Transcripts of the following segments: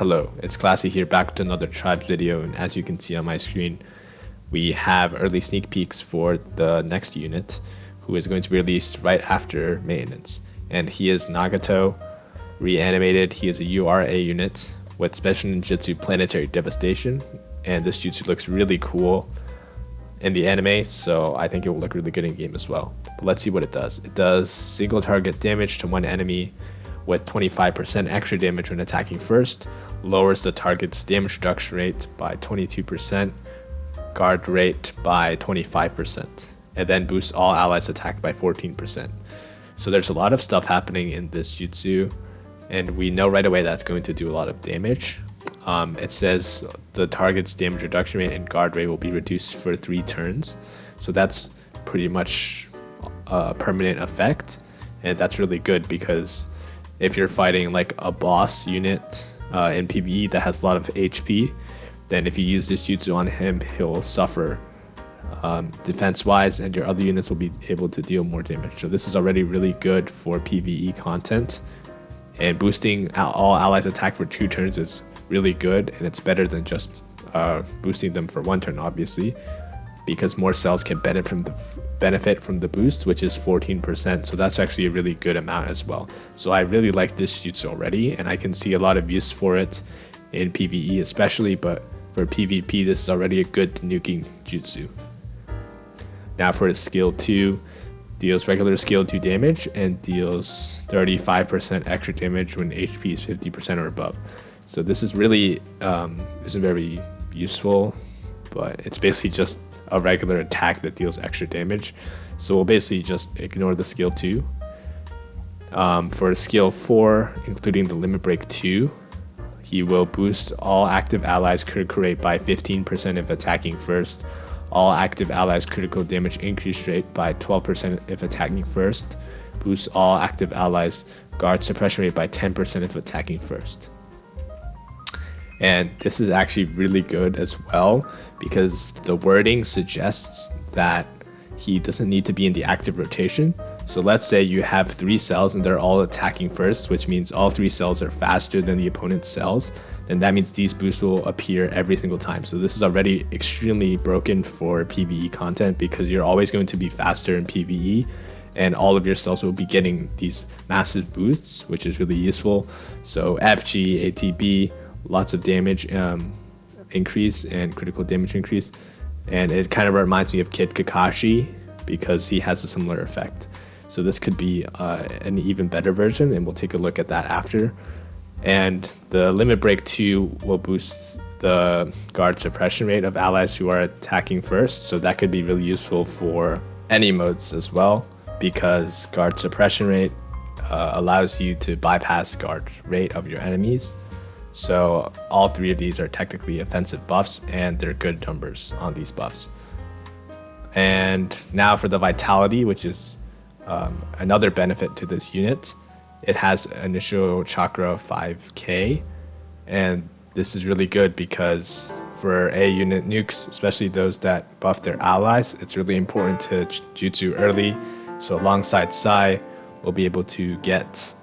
Hello, it's Classy here, back with another Tribes video, and as you can see on my screen, we have early sneak peeks for the next unit, who is going to be released right after maintenance. And he is Nagato, reanimated. He is a URA unit with special ninjutsu Planetary Devastation, and this jutsu looks really cool in the anime, so I think it will look really good in game as well. But let's see what it does. It does single target damage to one enemy with 25% extra damage when attacking first, lowers the target's damage reduction rate by 22%, guard rate by 25%, and then boosts all allies attack by 14%. So there's a lot of stuff happening in this jutsu, and we know right away that's going to do a lot of damage. It says the target's damage reduction rate and guard rate will be reduced for 3 turns, so that's pretty much a permanent effect, and that's really good because if you're fighting like a boss unit in PvE that has a lot of HP, then if you use this jutsu on him, he'll suffer defense wise, and your other units will be able to deal more damage. So this is already really good for PvE content, and boosting all allies attack for 2 turns is really good, and it's better than just boosting them for 1 turn, obviously, because more cells can benefit from the boost, which is 14%, so that's actually a really good amount as well. So I really like this jutsu already, and I can see a lot of use for it in PvE especially, but for PvP this is already a good nuking jutsu. Now for his skill 2, deals regular skill 2 damage and deals 35% extra damage when HP is 50% or above. So this is really isn't very useful, but it's basically just a regular attack that deals extra damage. So we'll basically just ignore the skill 2. For skill 4, including the limit break 2, he will boost all active allies critical rate by 15% if attacking first, all active allies critical damage increase rate by 12% if attacking first, boosts all active allies guard suppression rate by 10% if attacking first. And this is actually really good as well because the wording suggests that he doesn't need to be in the active rotation. So let's say you have 3 cells and they're all attacking first, which means all 3 cells are faster than the opponent's cells. Then that means these boosts will appear every single time. So this is already extremely broken for PvE content because you're always going to be faster in PvE, and all of your cells will be getting these massive boosts, which is really useful. So FG, ATB, lots of damage increase and critical damage increase, and it kind of reminds me of Kid Kakashi because he has a similar effect. So this could be an even better version, and we'll take a look at that after. And the limit break 2 will boost the guard suppression rate of allies who are attacking first, so that could be really useful for any modes as well, because guard suppression rate allows you to bypass guard rate of your enemies. So all 3 of these are technically offensive buffs, and they're good numbers on these buffs. And now for the vitality, which is another benefit to this unit. It has initial chakra 5k, and this is really good because for A unit nukes, especially those that buff their allies, it's really important to jutsu early, so alongside Sai, we'll be able to get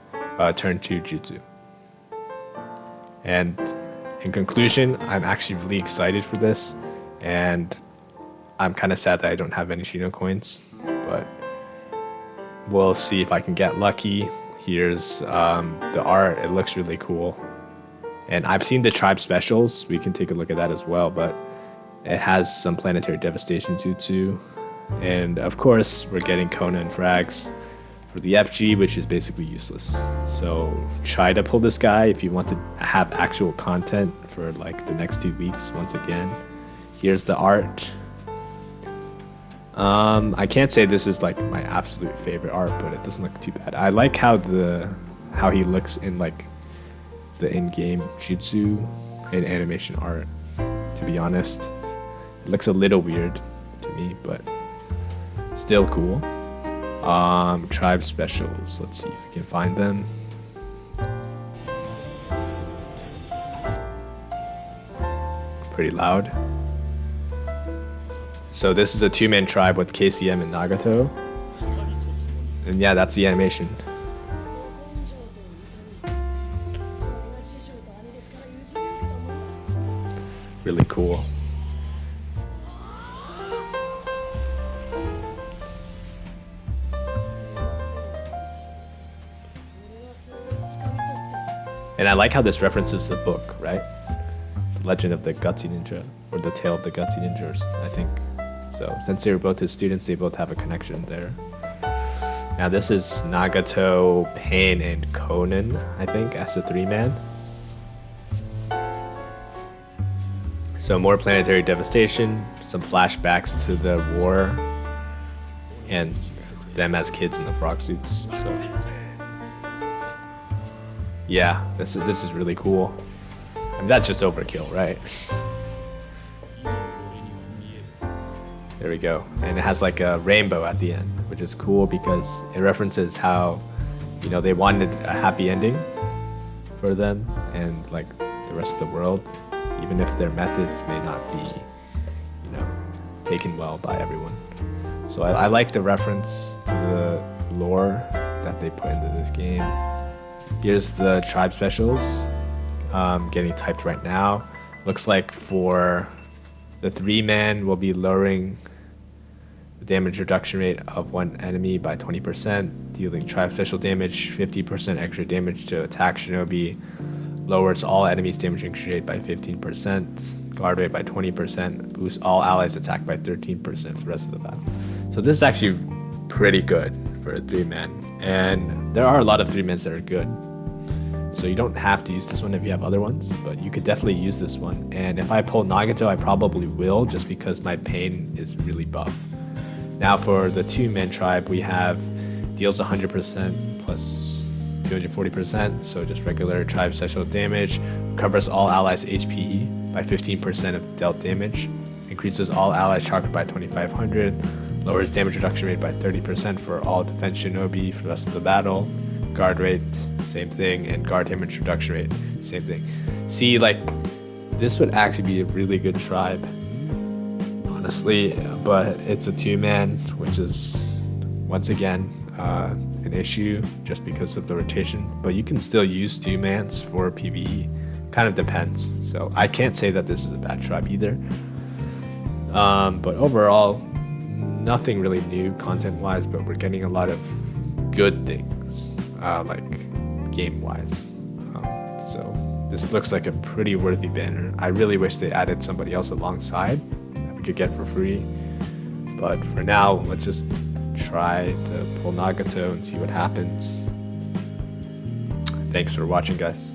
turn 2 jutsu. And in conclusion, I'm actually really excited for this, and I'm kind of sad that I don't have any Shino coins, but we'll see if I can get lucky. Here's the art, it looks really cool. And I've seen the tribe specials, we can take a look at that as well, but it has some planetary devastation jutsu. And of course, we're getting Kona and frags for the FG, which is basically useless. So try to pull this guy if you want to have actual content for like the next 2 weeks once again. Here's the art. I can't say this is like my absolute favorite art, but it doesn't look too bad. I like how he looks in like the in-game jutsu and animation art, to be honest. It looks a little weird to me, but still cool. Tribe specials, let's see if we can find them. Pretty loud. So this is a 2-man tribe with KCM and Nagato. And yeah, that's the animation. really cool. And I like how this references the book, right? The Legend of the Gutsy Ninja, or the Tale of the Gutsy Ninjas, I think. So since they were both his students, they both have a connection there. Now this is Nagato, Pain, and Conan, I think, as a 3-man. So more planetary devastation, some flashbacks to the war, and them as kids in the frog suits. So yeah, this is really cool. I mean, that's just overkill, right? There we go. And it has like a rainbow at the end, which is cool because it references how, you know, they wanted a happy ending for them and like the rest of the world, even if their methods may not be, you know, taken well by everyone. So I like the reference to the lore that they put into this game. Here's the tribe specials getting typed right now. Looks like for the 3-man, we'll be lowering the damage reduction rate of one enemy by 20%, dealing tribe special damage, 50% extra damage to attack shinobi, lowers all enemies damage increase rate by 15%, guard rate by 20%, boosts all allies attack by 13% for the rest of the battle. So this is actually pretty good for a 3-man, and there are a lot of 3-mans that are good. So you don't have to use this one if you have other ones, but you could definitely use this one. And if I pull Nagato, I probably will, just because my pain is really buff. Now for the 2-man tribe, we have deals 100% plus 240%, so just regular tribe special damage, covers all allies HPE by 15% of dealt damage, increases all allies chakra by 2500, lowers damage reduction rate by 30% for all defense shinobi for the rest of the battle, guard rate, same thing, and guard damage reduction rate, same thing. See, like, this would actually be a really good tribe, honestly, but it's a 2-man, which is, once again, an issue just because of the rotation, but you can still use 2-mans for PvE. Kind of depends. So I can't say that this is a bad tribe either. But overall, nothing really new content-wise, but we're getting a lot of good things, like game-wise. So this looks like a pretty worthy banner. I really wish they added somebody else alongside that we could get for free. But for now, let's just try to pull Nagato and see what happens. Thanks for watching, guys.